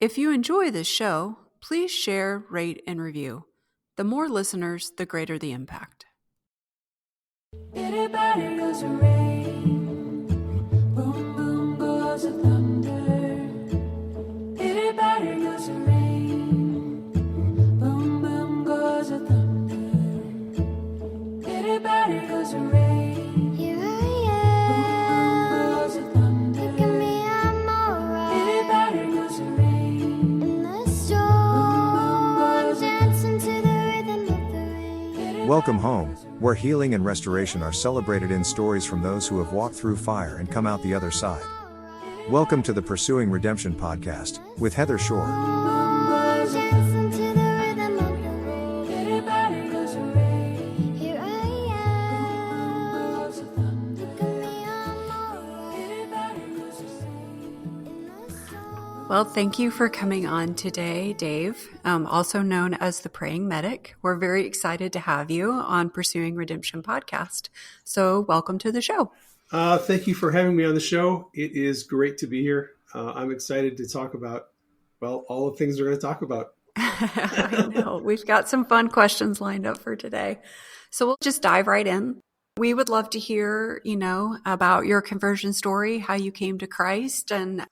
If you enjoy this show, please share, rate, and review. The more listeners, the greater the impact. Everybody goes a rain, boom boom goes a thunder. Everybody goes a rain, boom boom goes a thunder. Everybody goes a rain, here I am, boom boom goes a thunder. Look at me, I'm alright. Everybody goes a rain, in the storm, dancing to the rhythm of the rain. Welcome home, where healing and restoration are celebrated in stories from those who have walked through fire and come out the other side. Welcome to the Pursuing Redemption podcast, with Heather Shore. Dancing to the rhythm of the rain. Everybody goes a rain. Here I am. Look at me, I'm alright. Everybody goes a rain. Well, thank you for coming on today, Dave, also known as the Praying Medic. We're very excited to have you on Pursuing Redemption podcast. So welcome to the show. Thank you for having me on the show. It is great to be here. I'm excited to talk about, well, all the things we're going to talk about. I know. We've got some fun questions lined up for today. So we'll just dive right in. We would love to hear, about your conversion story, how you came to Christ, and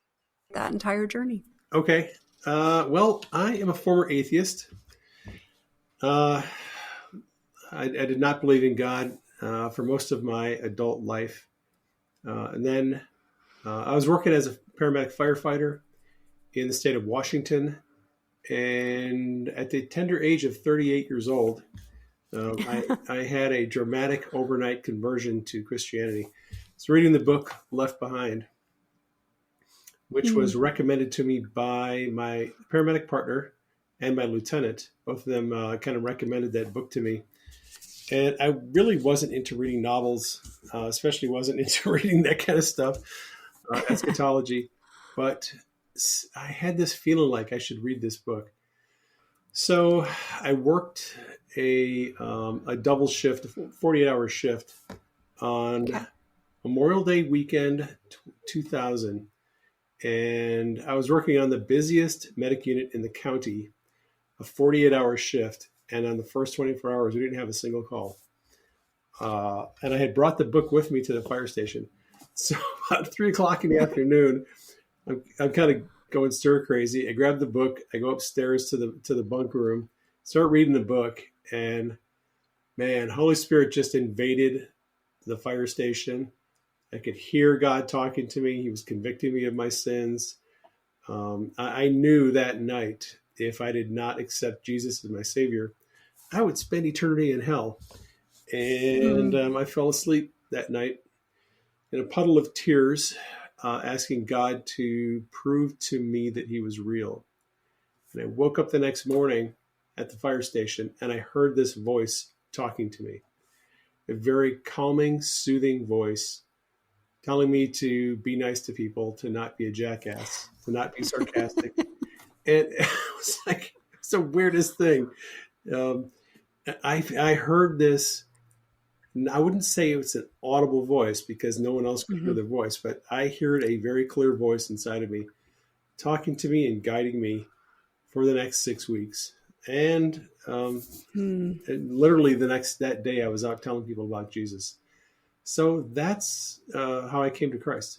that entire journey. Okay. Well, I am a former atheist. I did not believe in God for most of my adult life. And then I was working as a paramedic firefighter in the state of Washington. And at the tender age of 38 years old, I had a dramatic overnight conversion to Christianity. I was reading the book Left Behind, which was recommended to me by my paramedic partner and my lieutenant. Both of them kind of recommended that book to me. And I really wasn't into reading novels, especially wasn't into reading that kind of stuff, eschatology. But I had this feeling like I should read this book. So I worked a double shift, a 48-hour shift on Memorial Day weekend 2000. And I was working on the busiest medic unit in the county, a 48-hour shift. And on the first 24 hours, we didn't have a single call. And I had brought the book with me to the fire station. So about 3 o'clock in the afternoon, I'm kind of going stir crazy. I grab the book. I go upstairs to the bunk room, start reading the book. And man, Holy Spirit just invaded the fire station. I could hear God talking to me. He was convicting me of my sins. I knew that night, if I did not accept Jesus as my Savior, I would spend eternity in hell. And I fell asleep that night in a puddle of tears, asking God to prove to me that he was real. And I woke up the next morning at the fire station, and I heard this voice talking to me, a very calming, soothing voice telling me to be nice to people, to not be a jackass, to not be sarcastic. And it was like, it's the weirdest thing. I heard this, I wouldn't say it was an audible voice because no one else could hear the voice, but I heard a very clear voice inside of me talking to me and guiding me for the next 6 weeks. And literally that day I was out telling people about Jesus. So that's how I came to Christ.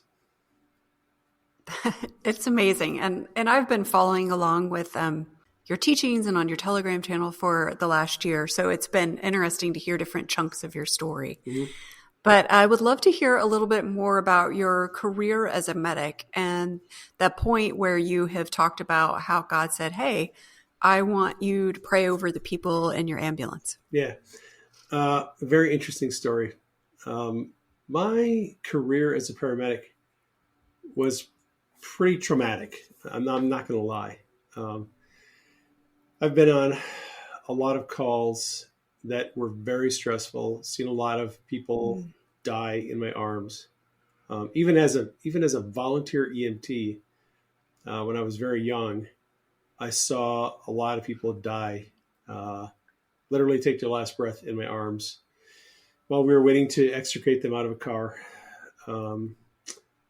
It's amazing. And I've been following along with your teachings and on your Telegram channel for the last year. So it's been interesting to hear different chunks of your story. Mm-hmm. But I would love to hear a little bit more about your career as a medic and that point where you have talked about how God said, hey, I want you to pray over the people in your ambulance. Yeah. Very interesting story. My career as a paramedic was pretty traumatic. I'm not going to lie. I've been on a lot of calls that were very stressful, seen a lot of people die in my arms. Even as a volunteer EMT, when I was very young, I saw a lot of people die, literally take their last breath in my arms while we were waiting to extricate them out of a car.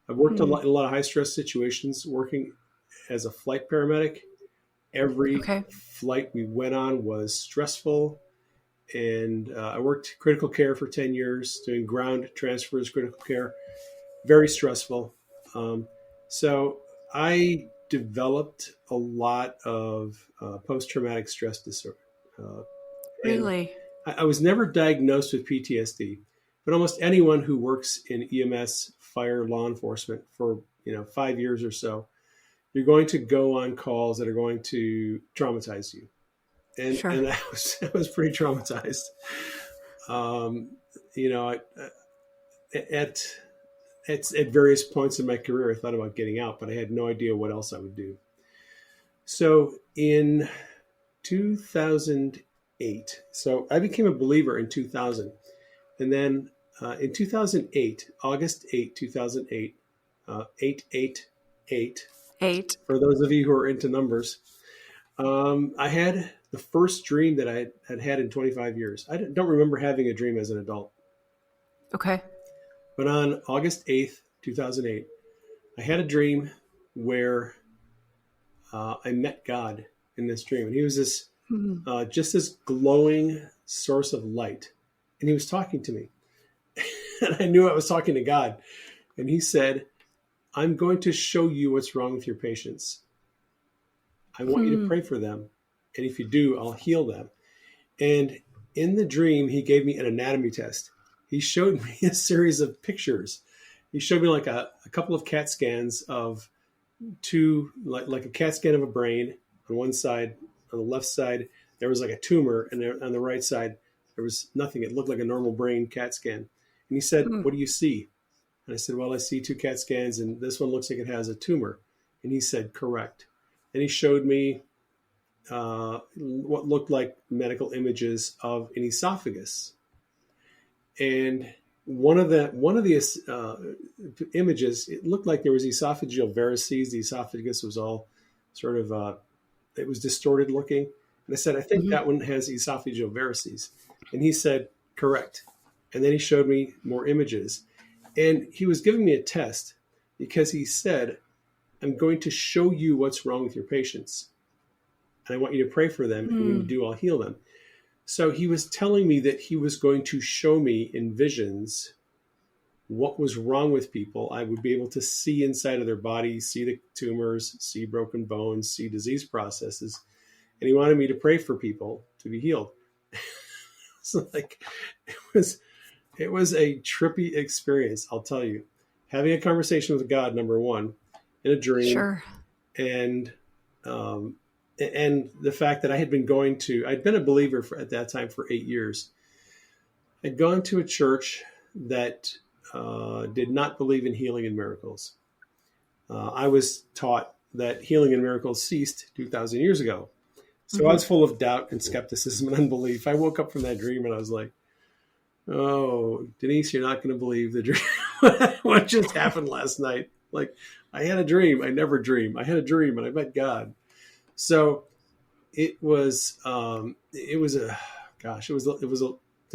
I've worked in a lot of high stress situations, working as a flight paramedic. Every Okay. flight we went on was stressful. And I worked critical care for 10 years, doing ground transfers, critical care, very stressful. So I developed a lot of post-traumatic stress disorder. And Really? I was never diagnosed with PTSD, but almost anyone who works in EMS, fire, law enforcement for 5 years or so, you're going to go on calls that are going to traumatize you. And Sure. and I was pretty traumatized. At various points in my career, I thought about getting out, but I had no idea what else I would do. So in 2008, so I became a believer in 2000, and then in 2008, August 2008, 888. 8. For those of you who are into numbers, I had the first dream that I had in 25 years. I don't remember having a dream as an adult. Okay. But on August 8th, 2008, I had a dream where I met God in this dream. And he was this, just this glowing source of light. And he was talking to me. And I knew I was talking to God. And he said, I'm going to show you what's wrong with your patients. I want you to pray for them. And if you do, I'll heal them. And in the dream, he gave me an anatomy test. He showed me a series of pictures. He showed me like a couple of CAT scans of like a CAT scan of a brain on one side. On the left side, there was like a tumor. And on the right side, there was nothing. It looked like a normal brain CAT scan. And he said, what do you see? And I said, well, I see 2 CAT scans, and this one looks like it has a tumor. And he said, correct. And he showed me what looked like medical images of an esophagus. And one of the images, it looked like there was esophageal varices. The esophagus was all sort of, it was distorted looking. And I said, I think that one has esophageal varices. And he said, correct. And then he showed me more images. And he was giving me a test because he said, I'm going to show you what's wrong with your patients. And I want you to pray for them. And when you do, I'll heal them. So he was telling me that he was going to show me in visions what was wrong with people. I would be able to see inside of their body, see the tumors, see broken bones, see disease processes. And he wanted me to pray for people to be healed. So like, it was a trippy experience, I'll tell you. Having a conversation with God, number one, in a dream. Sure. And the fact that I'd been a believer at that time for 8 years. I'd gone to a church that did not believe in healing and miracles. I was taught that healing and miracles ceased 2,000 years ago. So I was full of doubt and skepticism and unbelief. I woke up from that dream and I was like, oh, Denise, you're not going to believe the dream. What just happened last night? Like, I had a dream. I never dream. I had a dream and I met God. So to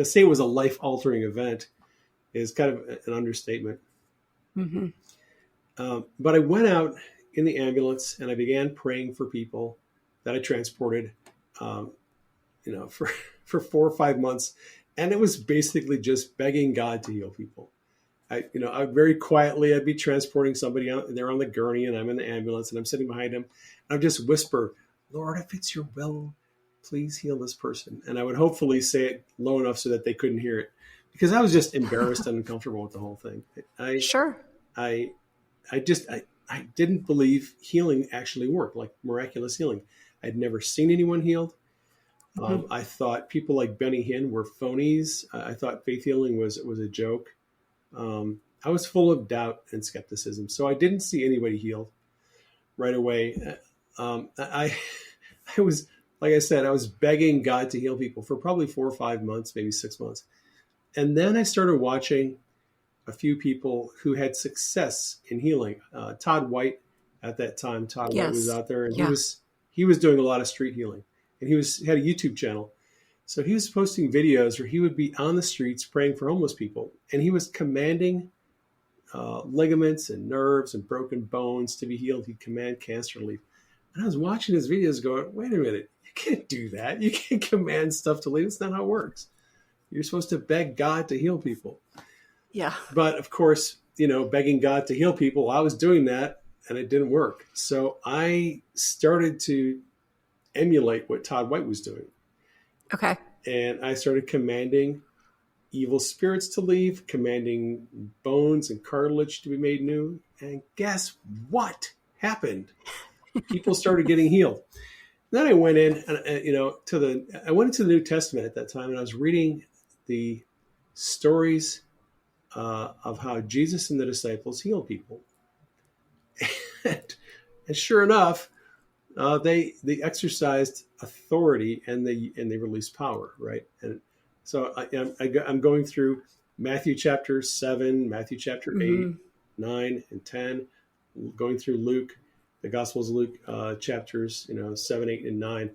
say it was a life altering event is kind of an understatement. But I went out in the ambulance and I began praying for people that I transported, for 4 or 5 months. And it was basically just begging God to heal people. I very quietly, I'd be transporting somebody out, they're on the gurney and I'm in the ambulance and I'm sitting behind him. And I'd just whisper, Lord, if it's your will, please heal this person. And I would hopefully say it low enough so that they couldn't hear it because I was just embarrassed and uncomfortable with the whole thing. I didn't believe healing actually worked, like miraculous healing. I'd never seen anyone healed. I thought people like Benny Hinn were phonies. I thought faith healing was a joke. I was full of doubt and skepticism. So I didn't see anybody healed right away. I was, like I said, I was begging God to heal people for probably 4 or 5 months, maybe 6 months. And then I started watching a few people who had success in healing. Todd White at that time, White was out there and he was doing a lot of street healing and he had a YouTube channel. So he was posting videos where he would be on the streets praying for homeless people and he was commanding ligaments and nerves and broken bones to be healed. He'd command cancer to leave. And I was watching his videos going, wait a minute, you can't do that. You can't command stuff to leave. It's not how it works. You're supposed to beg God to heal people. Yeah. But of course, begging God to heal people, I was doing that and it didn't work. So I started to emulate what Todd White was doing. Okay. And I started commanding evil spirits to leave, commanding bones and cartilage to be made new. And guess what happened? People started getting healed. Then I went in, and I went into the New Testament at that time, and I was reading the stories of how Jesus and the disciples healed people. And sure enough, they exercised authority and they released power, right? And so I'm going through Matthew chapter 7, Matthew chapter 8, 9, and 10, going through Luke, the Gospels of Luke chapters 7, 8, and 9,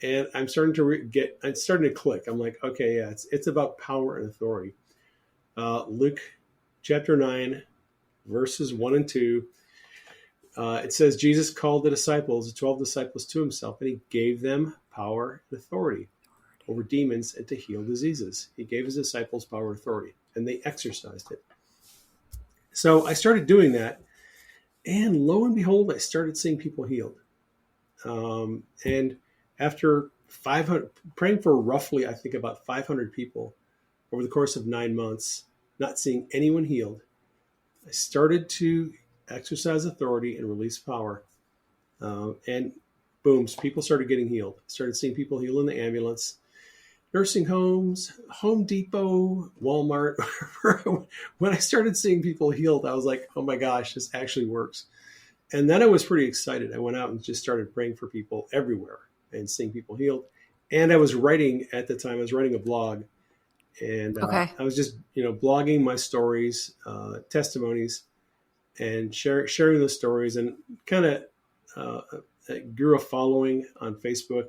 and I'm starting to it's starting to click. I'm like, okay, yeah, it's about power and authority. Luke chapter 9, verses 1 and 2. It says, Jesus called the 12 disciples to himself, and he gave them power and authority over demons and to heal diseases. He gave his disciples power and authority, and they exercised it. So I started doing that, and lo and behold, I started seeing people healed. And after praying for roughly, I think about 500 people over the course of 9 months, not seeing anyone healed, I started to exercise authority and release power. And boom, people started getting healed. Started seeing people heal in the ambulance, nursing homes, Home Depot, Walmart. When I started seeing people healed, I was like, oh my gosh, this actually works. And then I was pretty excited. I went out and just started praying for people everywhere and seeing people healed. And I was writing at the time, I was writing a blog. And I was just, blogging my stories, testimonies, and sharing those stories, and kind of grew a following on Facebook.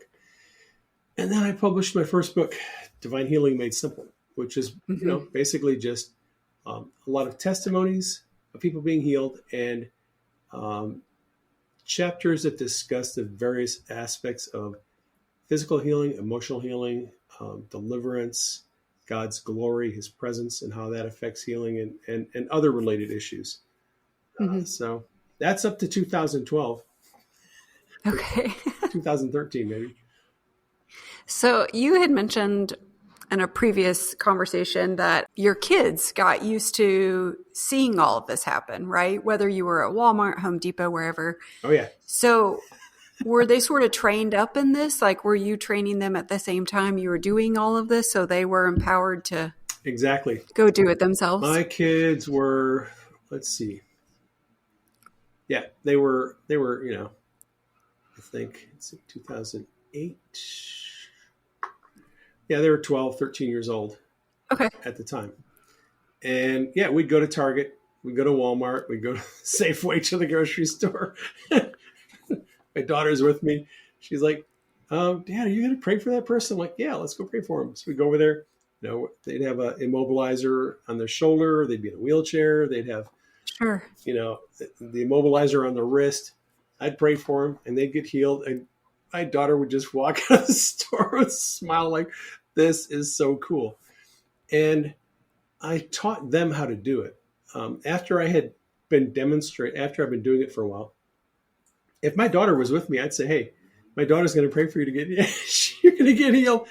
And then I published my first book, Divine Healing Made Simple, which is basically just a lot of testimonies of people being healed, and chapters that discuss the various aspects of physical healing, emotional healing, deliverance, God's glory, his presence, and how that affects healing, and other related issues. So that's up to 2012. Okay. 2013, maybe. So you had mentioned in a previous conversation that your kids got used to seeing all of this happen, right? Whether you were at Walmart, Home Depot, wherever. Oh, yeah. So were they sort of trained up in this? Like, were you training them at the same time you were doing all of this, so they were empowered to exactly go do it themselves? My kids were, let's see. Yeah, they were, I think it's 2008. Yeah, they were 12, 13 years old. Okay. At the time. And yeah, we'd go to Target, we'd go to Walmart, we'd go to Safeway, to the grocery store. My daughter's with me. She's like, Dad, are you going to pray for that person? I'm like, yeah, let's go pray for him. So we go over there. They'd have an immobilizer on their shoulder. They'd be in a wheelchair. They'd have, sure, the immobilizer on the wrist. I'd pray for them, and they'd get healed. And my daughter would just walk out of the store with a smile like, this is so cool. And I taught them how to do it. After I've been doing it for a while, if my daughter was with me, I'd say, hey, my daughter's going to pray for you to get, you're going to get healed.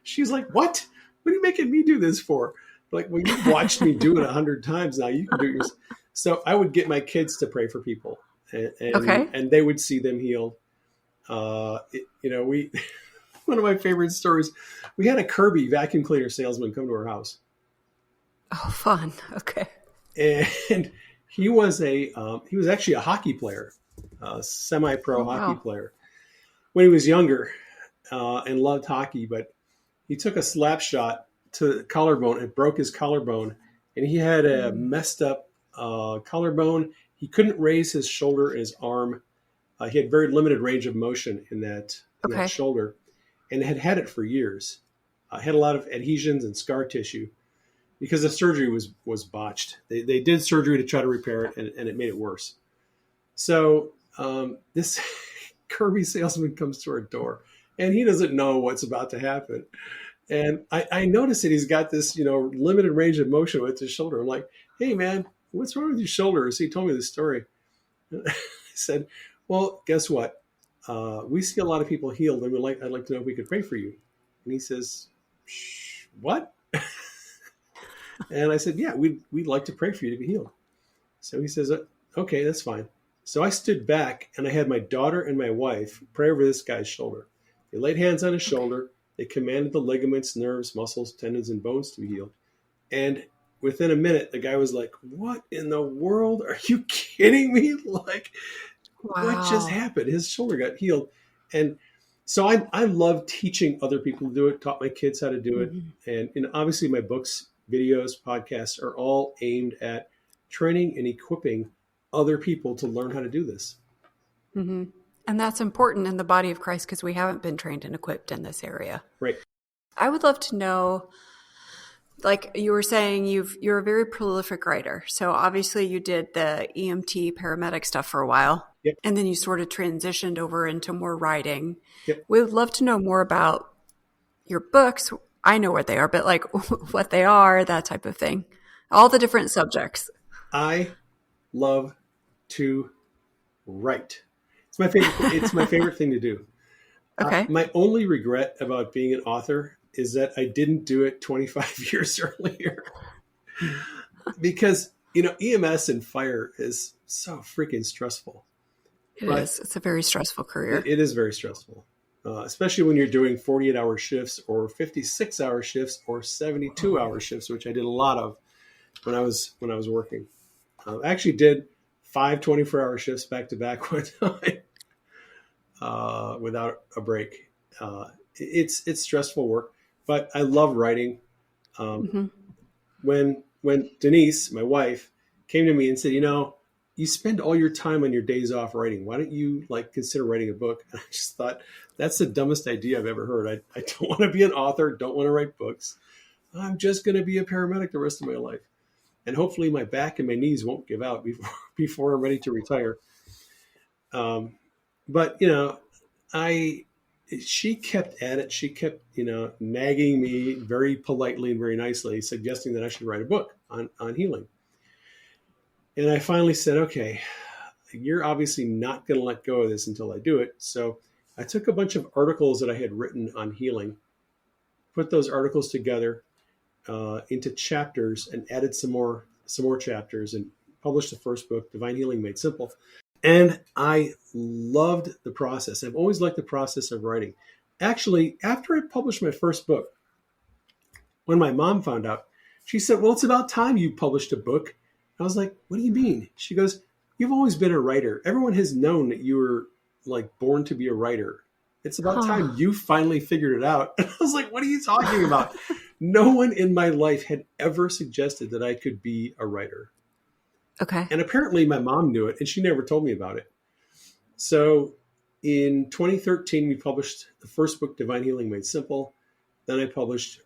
She's like, what? What are you making me do this for? Like, well, you've watched me do it 100 times now. You can do it yourself. So I would get my kids to pray for people, and they would see them healed. One of my favorite stories, we had a Kirby vacuum cleaner salesman come to our house. Oh, fun. Okay. And he was actually a hockey player, a semi-pro hockey player when he was younger, and loved hockey, but he took a slap shot to the collarbone and broke his collarbone, and he had a messed up collarbone. He couldn't raise his shoulder and his arm. He had very limited range of motion in that shoulder, and had it for years. Had a lot of adhesions and scar tissue. because the surgery was botched. They did surgery to try to repair it, and it made it worse. So this Kirby salesman comes to our door, and he doesn't know what's about to happen. And I noticed that he's got this, limited range of motion with his shoulder. I'm like, hey, man, what's wrong with your shoulder? So he told me this story. I said, well, guess what? We see a lot of people healed, and I'd like to know if we could pray for you. And he says, what? And I said, yeah, we'd like to pray for you to be healed. So he says, okay, that's fine. So I stood back, and I had my daughter and my wife pray over this guy's shoulder. They laid hands on his shoulder. They commanded the ligaments, nerves, muscles, tendons, and bones to be healed. And within a minute, the guy was like, what in the world? Are you kidding me? Like, Wow. what just happened? His shoulder got healed. And so I love teaching other people to do it, taught my kids how to do it. And obviously my books, videos, podcasts are all aimed at training and equipping other people to learn how to do this. Mm-hmm. And that's important in the body of Christ because we haven't been trained and equipped in this area. Right. I would love to know, like you were saying, you're a very prolific writer. So obviously you did the EMT paramedic stuff for a while. Yep. And then you sort of transitioned over into more writing. Yep. We would love to know more about your books. I know what they are, but like what they are, that type of thing. All the different subjects. I love to write. It's my favorite thing to do. Okay. My only regret about being an author is that I didn't do it 25 years earlier. Because, EMS and fire is so freaking stressful. It is. It's a very stressful career. It is very stressful, especially when you're doing 48-hour shifts or 56-hour shifts or 72-hour shifts, which I did a lot of when I was working. I actually did 5 24-hour shifts back to back one time without a break. It's stressful work, but I love writing. When Denise, my wife, came to me and said, you spend all your time on your days off writing. Why don't you consider writing a book? And I just thought that's the dumbest idea I've ever heard. I don't want to be an author. Don't want to write books. I'm just going to be a paramedic the rest of my life. And hopefully my back and my knees won't give out before I'm ready to retire. But she kept at it. She kept, nagging me very politely and very nicely, suggesting that I should write a book on healing. And I finally said, okay, you're obviously not going to let go of this until I do it. So I took a bunch of articles that I had written on healing, put those articles together into chapters and added some more chapters and published the first book, Divine Healing Made Simple. And I loved the process. I've always liked the process of writing. Actually, after I published my first book, when my mom found out, she said, well, it's about time you published a book. I was like, what do you mean? She goes, you've always been a writer. Everyone has known that you were born to be a writer. It's about time you finally figured it out. And I was like, what are you talking about? No one in my life had ever suggested that I could be a writer. Okay. And apparently my mom knew it and she never told me about it. So in 2013, we published the first book, Divine Healing Made Simple. Then I published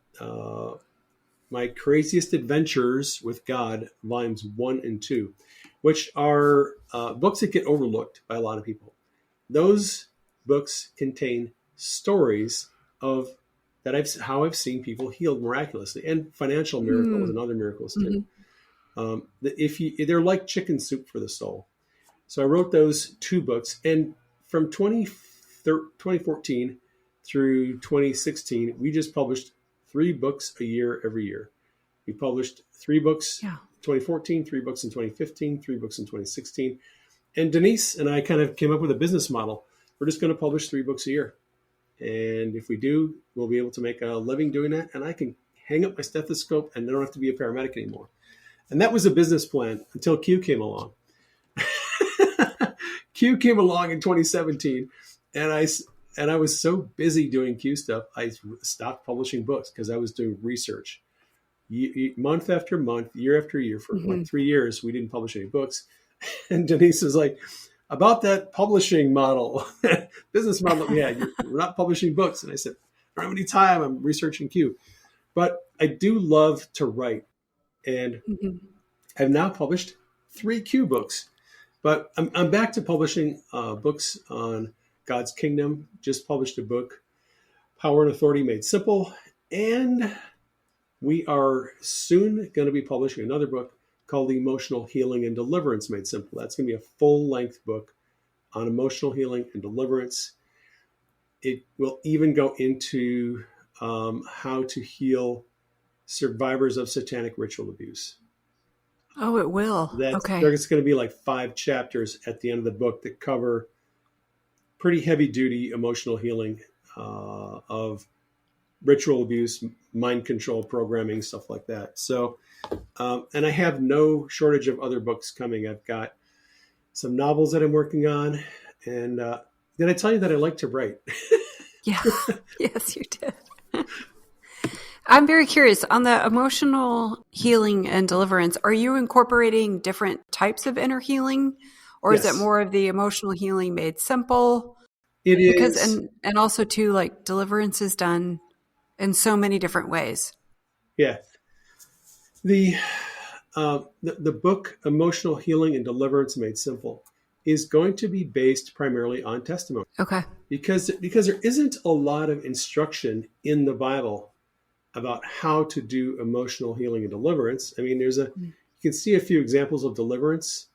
My Craziest Adventures with God, volumes 1 and 2, which are books that get overlooked by a lot of people. Those books contain stories of how I've seen people healed miraculously, and financial miracles and other miracles too. They're like chicken soup for the soul. So I wrote those 2 books, and from 2014 through 2016, we just published 3 books a year every year. We published 3 books in 2014, 3 books in 2015, 3 books in 2016. And Denise and I kind of came up with a business model. We're just going to publish 3 books a year. And if we do, we'll be able to make a living doing that. And I can hang up my stethoscope and I don't have to be a paramedic anymore. And that was a business plan until Q came along. Q came along in 2017. And I was so busy doing Q stuff, I stopped publishing books because I was doing research. Month after month, year after year, for 3 years, we didn't publish any books. And Denise was like, about that publishing model, business model that we had, we're not publishing books. And I said, I don't have any time. I'm researching Q. But I do love to write. And Mhm. I've now published 3 Q books. But I'm back to publishing books on God's kingdom. Just published a book, Power and Authority Made Simple. And we are soon going to be publishing another book called Emotional Healing and Deliverance Made Simple. That's going to be a full-length book on emotional healing and deliverance. It will even go into how to heal survivors of satanic ritual abuse. Oh, it will. Okay. There's going to be like 5 chapters at the end of the book that cover pretty heavy-duty emotional healing of ritual abuse, mind control programming, stuff like that. So, and I have no shortage of other books coming. I've got some novels that I'm working on. And did I tell you that I like to write? Yeah. Yes, you did. I'm very curious on the emotional healing and deliverance. Are you incorporating different types of inner healing, or is Yes. it more of the emotional healing made simple? It is. Because and also too, like, deliverance is done in so many different ways. Yeah. The book Emotional Healing and Deliverance Made Simple is going to be based primarily on testimony. Okay. Because there isn't a lot of instruction in the Bible about how to do emotional healing and deliverance. I mean, you can see a few examples of deliverance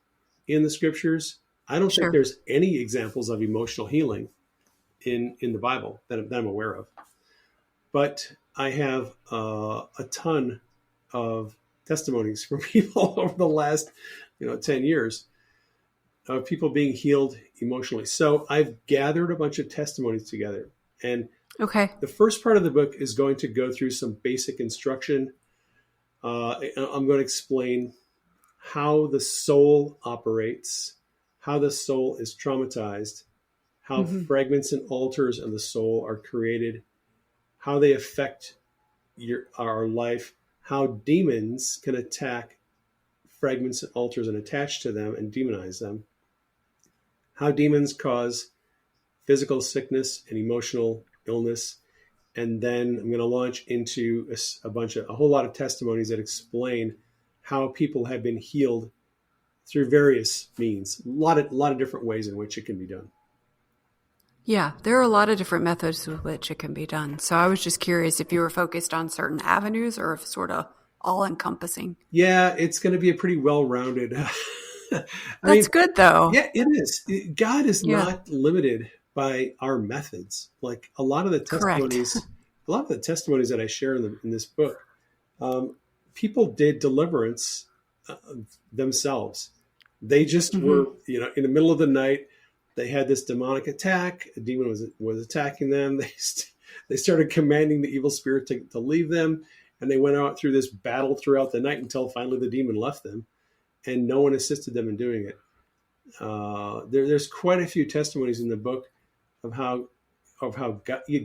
in the scriptures. I don't Sure. think there's any examples of emotional healing in the Bible that I'm aware of. But I have a ton of testimonies from people over the last 10 years of people being healed emotionally. So I've gathered a bunch of testimonies together. And Okay. the first part of the book is going to go through some basic instruction. I'm going to explain how the soul operates, how the soul is traumatized, how fragments and altars of the soul are created, how they affect our life, how demons can attack fragments and altars and attach to them and demonize them, how demons cause physical sickness and emotional illness. And then I'm going to launch into a whole lot of testimonies that explain how people have been healed through various means, a lot of different ways in which it can be done. Yeah, there are a lot of different methods with which it can be done. So I was just curious if you were focused on certain avenues or if sort of all encompassing. Yeah, it's going to be a pretty well-rounded. That's good though. Yeah, it is. God is Yeah. not limited by our methods. Like a lot of the testimonies, that I share in this book, people did deliverance themselves. They just were, in the middle of the night, they had this demonic attack. A demon was attacking them. They started commanding the evil spirit to leave them, and they went out through this battle throughout the night until finally the demon left them, and no one assisted them in doing it. There's quite a few testimonies in the book of how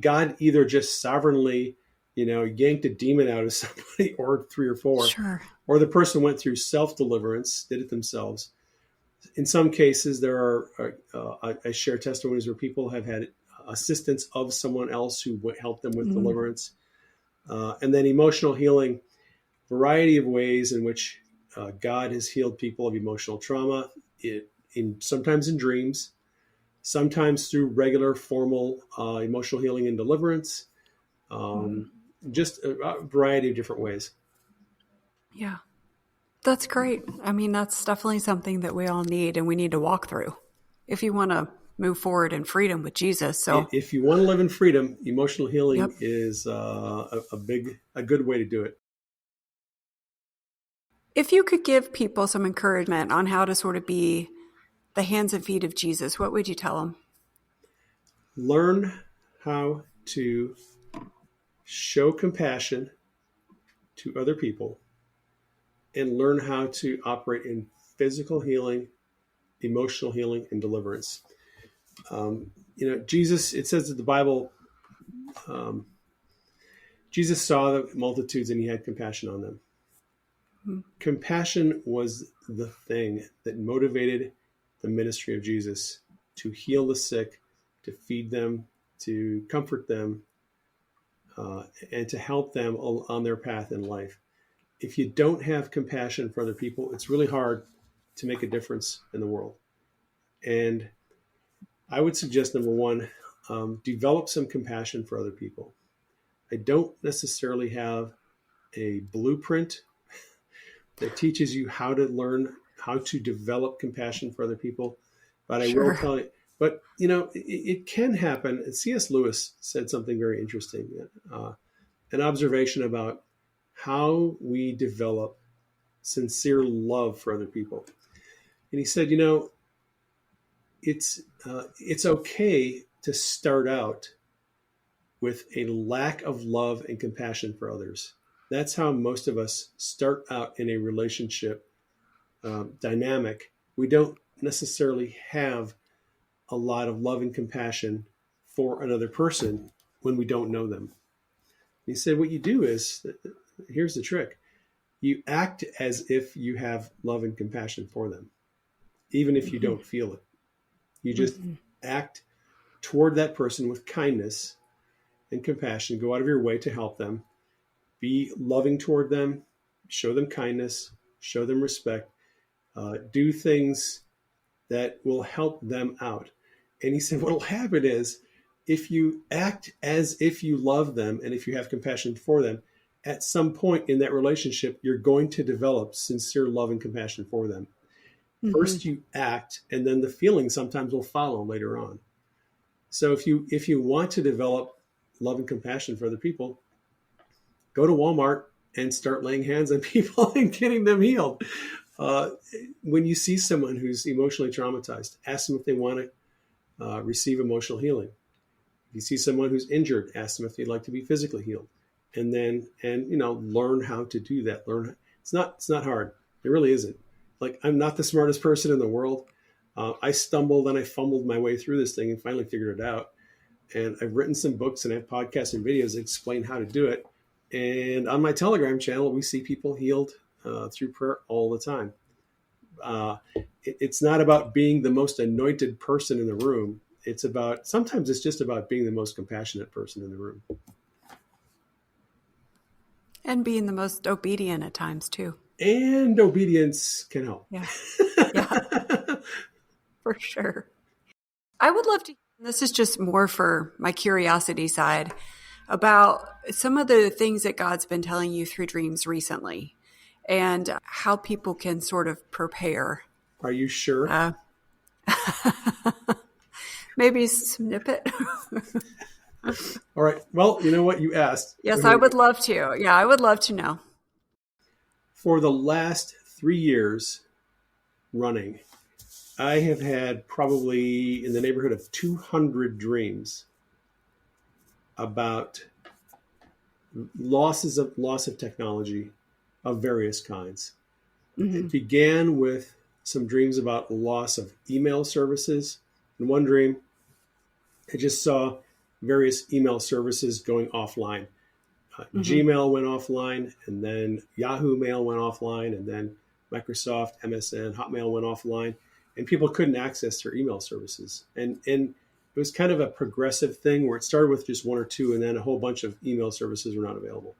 God either just sovereignly, yanked a demon out of somebody, or 3 or 4, Sure. or the person went through self-deliverance, did it themselves. In some cases, I share testimonies where people have had assistance of someone else who helped them with deliverance. And then emotional healing, variety of ways in which God has healed people of emotional trauma, sometimes in dreams, sometimes through regular formal emotional healing and deliverance, just a variety of different ways. Yeah. That's great. I mean, that's definitely something that we all need and we need to walk through if you want to move forward in freedom with Jesus. So if you want to live in freedom, emotional healing Yep. is a good way to do it. if you could give people some encouragement on how to sort of be the hands and feet of Jesus, what would you tell them? Learn how to show compassion to other people and learn how to operate in physical healing, emotional healing, and deliverance. Jesus, it says that the Bible, Jesus saw the multitudes and he had compassion on them. Compassion was the thing that motivated the ministry of Jesus to heal the sick, to feed them, to comfort them, and to help them on their path in life. if you don't have compassion for other people, it's really hard to make a difference in the world. And I would suggest, number one, develop some compassion for other people. I don't necessarily have a blueprint that teaches you how to learn how to develop compassion for other people, but I will tell you. But it can happen. C.S. Lewis said something very interesting, an observation about how we develop sincere love for other people. And he said, it's okay to start out with a lack of love and compassion for others. That's how most of us start out in a relationship dynamic. We don't necessarily have a lot of love and compassion for another person when we don't know them. He said, what you do is, here's the trick. You act as if you have love and compassion for them, even if you don't feel it. You just act toward that person with kindness and compassion. Go out of your way to help them. Be loving toward them. Show them kindness. Show them respect. Do things that will help them out. And he said, what will happen is, if you act as if you love them and if you have compassion for them, at some point in that relationship, you're going to develop sincere love and compassion for them. First you act, and then the feeling sometimes will follow later on. So if you want to develop love and compassion for other people, go to Walmart and start laying hands on people and getting them healed. When you see someone who's emotionally traumatized, ask them if they want to receive emotional healing. If you see someone who's injured, ask them if they'd like to be physically healed. And learn how to do that. It's not hard. It really isn't. Like, I'm not the smartest person in the world. I stumbled and I fumbled my way through this thing and finally figured it out. And I've written some books and I have podcasts and videos that explain how to do it. And on my Telegram channel, we see people healed through prayer all the time. It's not about being the most anointed person in the room. Sometimes it's just about being the most compassionate person in the room. And being the most obedient at times too. And obedience can help. Yeah. For sure. I would love to, this is just more for my curiosity side, about some of the things that God's been telling you through dreams recently and how people can sort of prepare. Are you sure? Maybe a snippet. All right. Well, you know what you asked. Yes, I would love to. Yeah, I would love to know. For the last 3 years running, I have had probably in the neighborhood of 200 dreams about loss of technology of various kinds. It began with some dreams about loss of email services. In one dream, I just saw various email services going offline. Gmail went offline, and then Yahoo Mail went offline, and then Microsoft, MSN, Hotmail went offline, and people couldn't access their email services. And it was kind of a progressive thing where it started with just one or two, and then a whole bunch of email services were not available.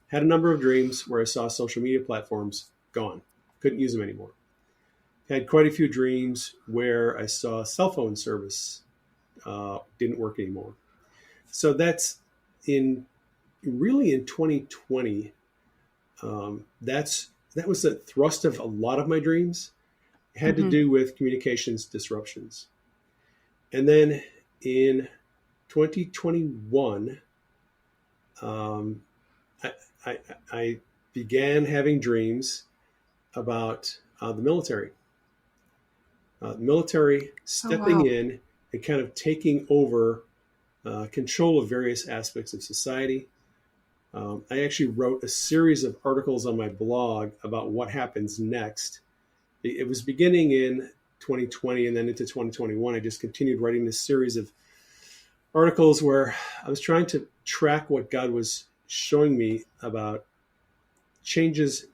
Had a number of dreams where I saw social media platforms gone, couldn't use them anymore. Had quite a few dreams where I saw cell phone service didn't work anymore. So that's really in 2020. That was the thrust of a lot of my dreams. It had to do with communications disruptions. And then in 2021, I began having dreams about the military. Military stepping in and kind of taking over control of various aspects of society. I actually wrote a series of articles on my blog about what happens next. It was beginning in 2020 and then into 2021. I just continued writing this series of articles where I was trying to track what God was showing me about changes,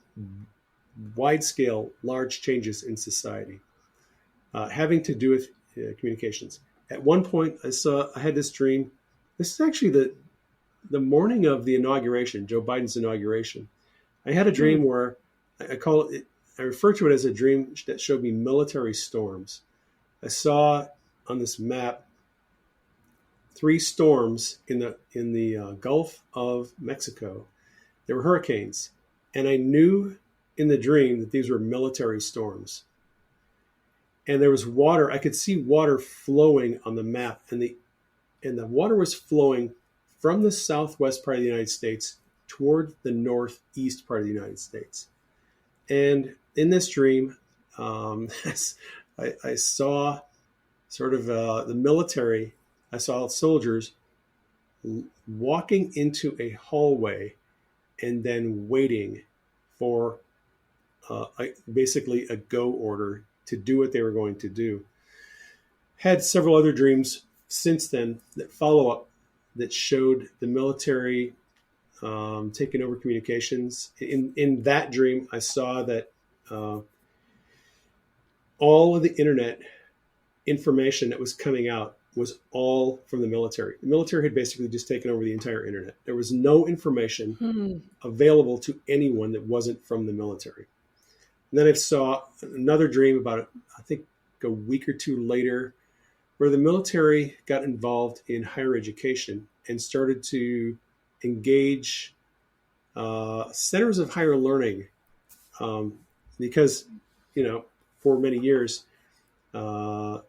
wide-scale, large changes in society, having to do with communications. At one point, I had this dream. This is actually the morning of the inauguration, Joe Biden's inauguration. I had a dream where I call it, I refer to it as a dream that showed me military storms. I saw on this map 3 storms in the Gulf of Mexico. They were hurricanes, and I knew in the dream that these were military storms. And there was water. I could see water flowing on the map, and the water was flowing from the southwest part of the United States toward the northeast part of the United States. And in this dream, I saw sort of the military. I saw soldiers walking into a hallway and then waiting for basically a go order to do what they were going to do. Had several other dreams since then that follow up that showed the military taking over communications. In that dream, I saw that all of the internet information that was coming out was all from the military. The military had basically just taken over the entire internet. There was no information available to anyone that wasn't from the military. And then I saw another dream about, I think, a week or two later, where the military got involved in higher education and started to engage centers of higher learning, because, for many years, the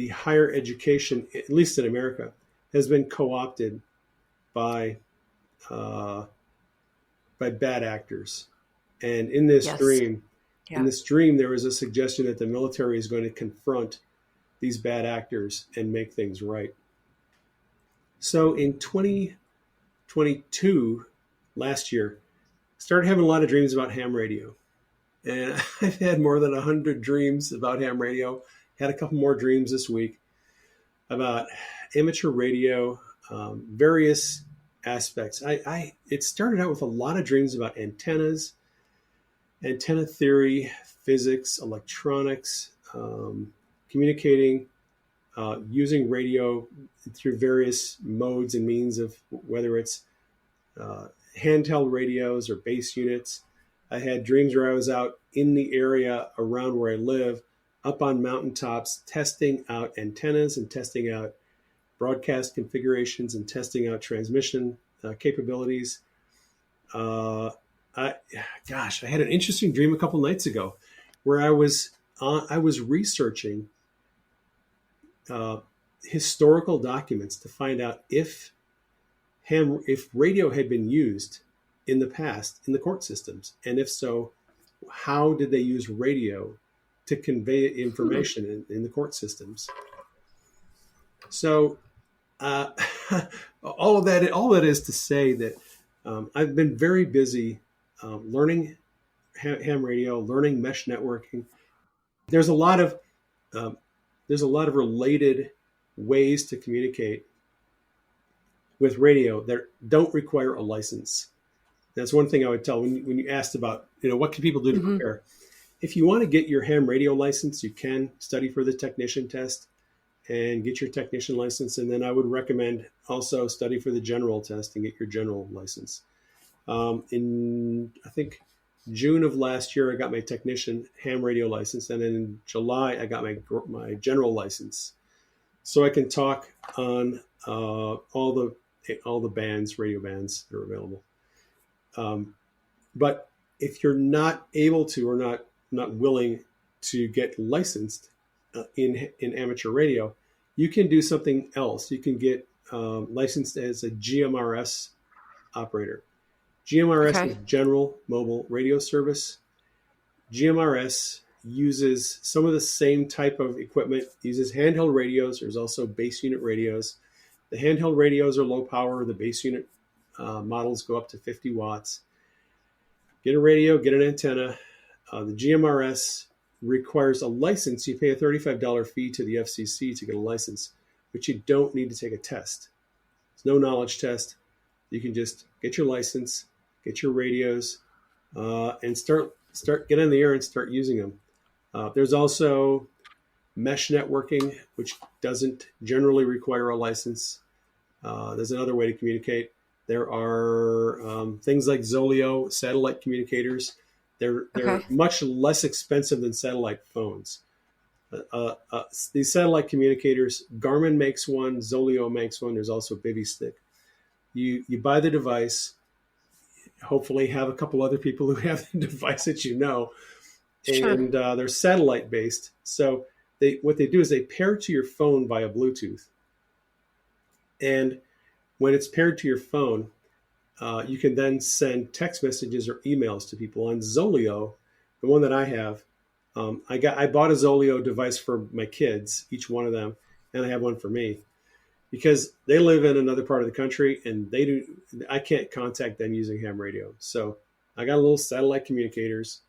higher education, at least in America, has been co-opted by bad actors. And in this dream, there was a suggestion that the military is going to confront these bad actors and make things right. So in 2022, last year, I started having a lot of dreams about ham radio. And I've had more than 100 dreams about ham radio. Had a couple more dreams this week about amateur radio, various aspects. It started out with a lot of dreams about antennas, antenna theory, physics, electronics, communicating, using radio through various modes and means of whether it's handheld radios or base units. I had dreams where I was out in the area around where I live, up on mountaintops, testing out antennas and testing out broadcast configurations and testing out transmission capabilities. I had an interesting dream a couple nights ago where I was researching historical documents to find out if radio had been used in the past in the court systems, and if so, how did they use radio to convey information in the court systems? So all of that is to say that I've been very busy learning ham radio, learning mesh networking. There's a lot of related ways to communicate with radio that don't require a license. That's one thing I would tell when you asked about, what can people do to prepare? If you want to get your ham radio license, you can study for the technician test and get your technician license. And then I would recommend also study for the general test and get your general license. In, I think, June of last year, I got my technician ham radio license. And then in July, I got my general license. So I can talk on all the bands, radio bands that are available. But if you're not able to or not willing to get licensed in amateur radio, you can do something else. You can get licensed as a GMRS operator. GMRS is General Mobile Radio Service. GMRS uses some of the same type of equipment, uses handheld radios. There's also base unit radios. The handheld radios are low power. The base unit models go up to 50 watts. Get a radio, get an antenna. The GMRS requires a license. You pay a $35 fee to the FCC to get a license, but you don't need to take a test. There's no knowledge test. You can just get your license, get your radios, and get in the air and start using them. There's also mesh networking, which doesn't generally require a license. There's another way to communicate. There are things like Zoleo satellite communicators. They're Okay. much less expensive than satellite phones. These satellite communicators, Garmin makes one, Zoleo makes one. There's also Baby Stick. You buy the device, hopefully have a couple other people who have the device that you know, Sure. and they're satellite based. So what they do is they pair to your phone via Bluetooth, and when it's paired to your phone, you can then send text messages or emails to people. On Zoleo, the one that I have, I bought a Zoleo device for my kids, each one of them, and I have one for me, because they live in another part of the country and I can't contact them using ham radio. So I got little satellite communicators,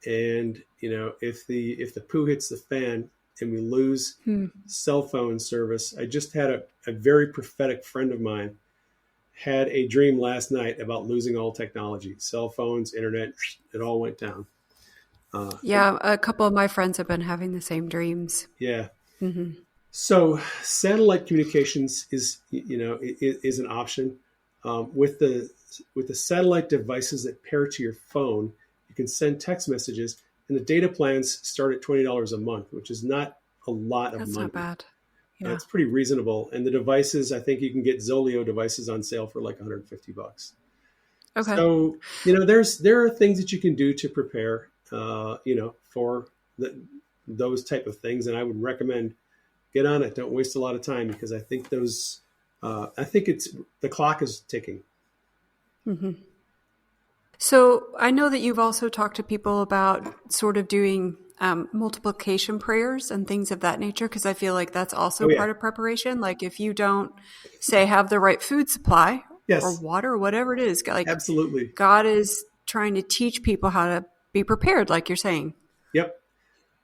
and if the poo hits the fan and we lose cell phone service, I just had a very prophetic friend of mine had a dream last night about losing all technology, cell phones, internet, it all went down. Yeah, a couple of my friends have been having the same dreams. Yeah. So satellite communications is an option. With the satellite devices that pair to your phone, you can send text messages, and the data plans start at $20 a month, which is not a lot of That's money. not bad. Yeah. It's pretty reasonable. And the devices, I think you can get Zoleo devices on sale for like $150. Okay. So, there are things that you can do to prepare, for those type of things. And I would recommend get on it. Don't waste a lot of time, because I think the clock is ticking. So I know that you've also talked to people about sort of doing multiplication prayers and things of that nature, because I feel like that's also part of preparation. Like if you don't, say, have the right food supply or water or whatever it is, like Absolutely. God is trying to teach people how to be prepared, like you're saying. Yep.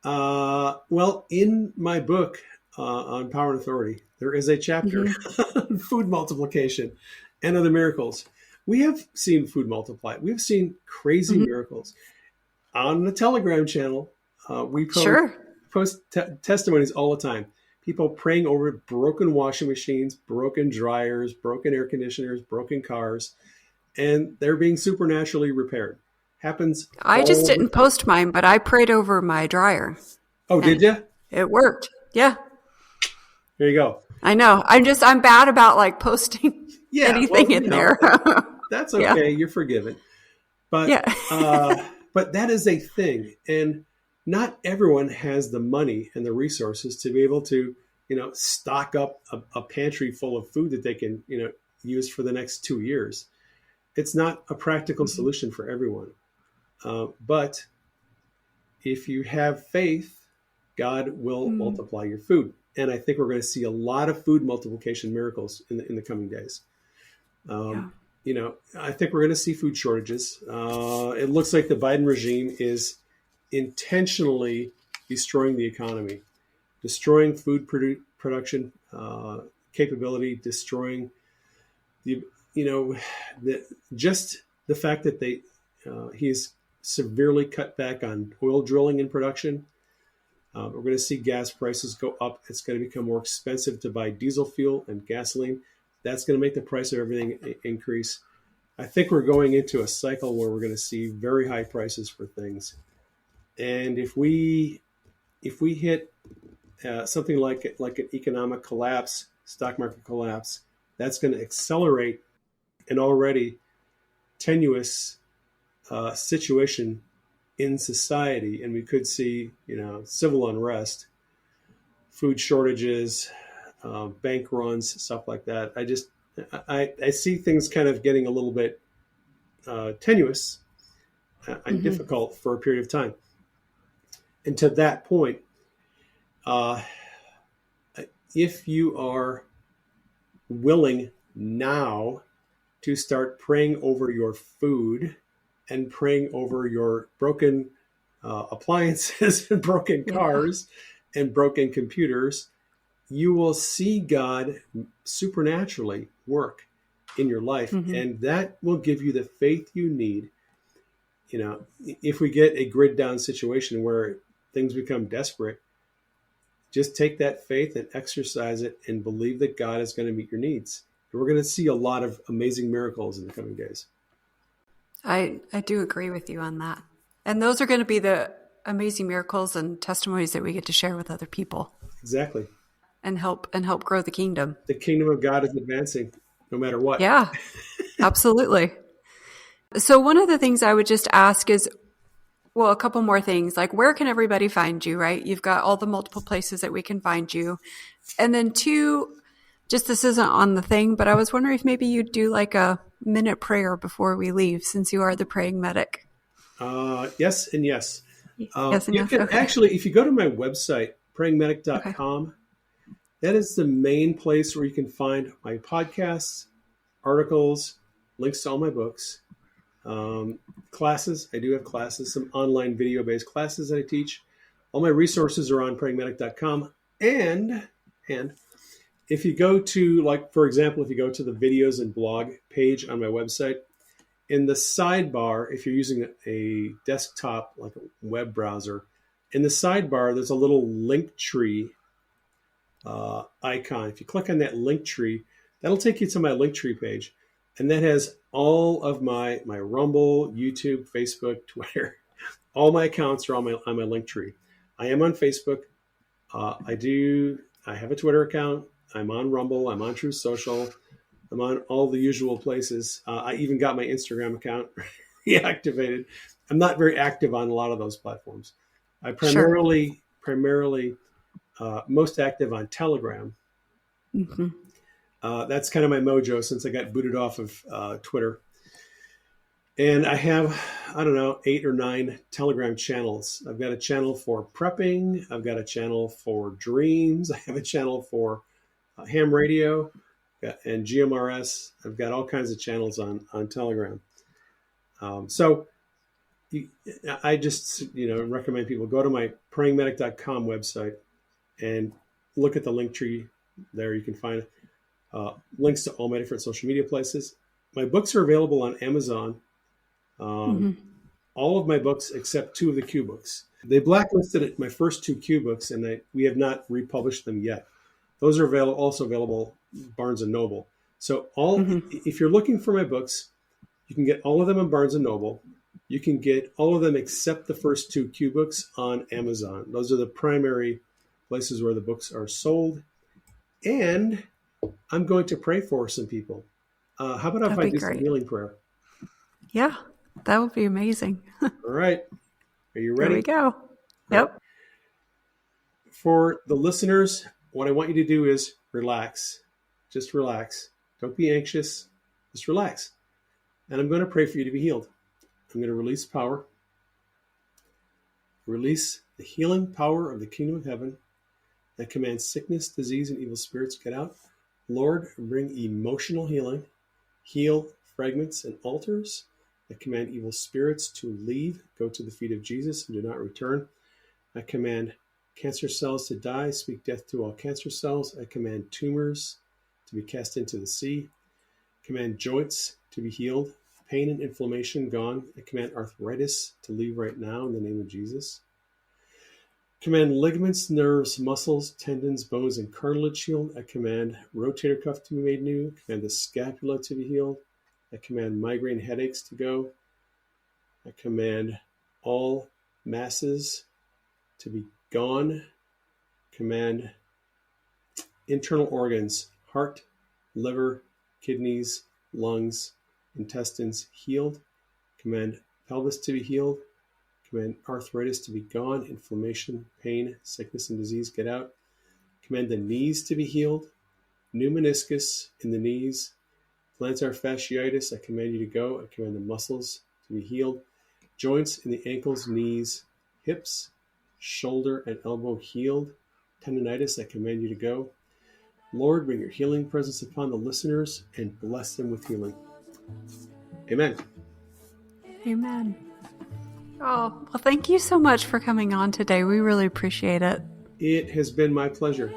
Well, in my book on Power and Authority, there is a chapter on food multiplication and other miracles. We have seen food multiply. We've seen crazy miracles. On the Telegram channel, we post testimonies all the time. People praying over broken washing machines, broken dryers, broken air conditioners, broken cars, and they're being supernaturally repaired. Happens. I just didn't post mine, but I prayed over my dryer. Oh, did you? It worked. Yeah. There you go. I know. I'm bad about like posting anything in there. That's okay. You're forgiven. But but that is a thing, and not everyone has the money and the resources to be able to stock up a pantry full of food that they can use for the next 2 years. It's not a practical solution for everyone. But if you have faith, God will multiply your food. And I think we're going to see a lot of food multiplication miracles in the coming days. I think we're going to see food shortages. It looks like the Biden regime is intentionally destroying the economy, destroying food production capability, destroying the fact that he's severely cut back on oil drilling in production. We're going to see gas prices go up. It's going to become more expensive to buy diesel fuel and gasoline. That's going to make the price of everything increase. I think we're going into a cycle where we're going to see very high prices for things. And if we hit something like an economic collapse, stock market collapse, that's going to accelerate an already tenuous situation in society, and we could see civil unrest, food shortages, bank runs, stuff like that. I see things kind of getting a little bit tenuous and difficult for a period of time. And to that point, if you are willing now to start praying over your food and praying over your broken appliances and broken cars and broken computers, you will see God supernaturally work in your life. And that will give you the faith you need. If we get a grid down situation where things become desperate, just take that faith and exercise it and believe that God is going to meet your needs. We're going to see a lot of amazing miracles in the coming days. I do agree with you on that. And those are going to be the amazing miracles and testimonies that we get to share with other people. Exactly. And help grow the kingdom. The kingdom of God is advancing no matter what. Yeah, absolutely. So one of the things I would just ask is, well, a couple more things, like where can everybody find you, right? You've got all the multiple places that we can find you. And then two, just this isn't on the thing, but I was wondering if maybe you'd do like a minute prayer before we leave, since you are the praying medic. Yes and yes. Yes and you yes. can Okay. actually, if you go to my website, prayingmedic.com, that is the main place where you can find my podcasts, articles, links to all my books, classes. I do have classes, some online video-based classes that I teach. All my resources are on prayingmedic.com. And if you go to, like, for example, if you go to the videos and blog page on my website, in the sidebar, if you're using a desktop, like a web browser, in the sidebar, there's a little link tree icon. If you click on that link tree, that'll take you to my link tree page. And that has all of my Rumble, YouTube, Facebook, Twitter. All my accounts are on my link tree. I am on Facebook. I have a Twitter account. I'm on Rumble. I'm on Truth Social. I'm on all the usual places. I even got my Instagram account reactivated. I'm not very active on a lot of those platforms. I primarily most active on Telegram. Mm-hmm. That's kind of my mojo since I got booted off of Twitter. And I have, 8 or 9 Telegram channels. I've got a channel for prepping. I've got a channel for dreams. I have a channel for ham radio and GMRS. I've got all kinds of channels on Telegram. I just, recommend people go to my prayingmedic.com website and look at the link tree there. You can find links to all my different social media places. My books are available on Amazon. All of my books except 2 of the Q books. They blacklisted my first 2 Q books, and we have not republished them yet. Those are also available Barnes & Noble. So if you're looking for my books, you can get all of them on Barnes & Noble. You can get all of them except the first 2 Q books on Amazon. Those are the primary places where the books are sold. And I'm going to pray for some people. How about if I do some healing prayer? Yeah, that would be amazing. All right. Are you ready? Here we go. Yep. For the listeners, what I want you to do is relax. Just relax. Don't be anxious. Just relax. And I'm going to pray for you to be healed. I'm going to release power. Release the healing power of the kingdom of heaven that commands sickness, disease, and evil spirits. Get out. Lord, bring emotional healing. Heal fragments and altars that command evil spirits to leave, go to the feet of Jesus, and do not return. I command cancer cells to die, speak death to all cancer cells. I command tumors to be cast into the sea. Command joints to be healed, pain and inflammation gone. I command arthritis to leave right now in the name of Jesus. Command ligaments, nerves, muscles, tendons, bones, and cartilage healed. I command rotator cuff to be made new. I command the scapula to be healed. I command migraine headaches to go. I command all masses to be gone. Command internal organs, heart, liver, kidneys, lungs, intestines healed. Command pelvis to be healed. Command arthritis to be gone, inflammation, pain, sickness, and disease get out. Command the knees to be healed. New meniscus in the knees. Plantar fasciitis, I command you to go. I command the muscles to be healed. Joints in the ankles, knees, hips, shoulder, and elbow healed. Tendonitis, I command you to go. Lord, bring your healing presence upon the listeners and bless them with healing. Amen. Amen. Oh, well, thank you so much for coming on today. We really appreciate it. It has been my pleasure.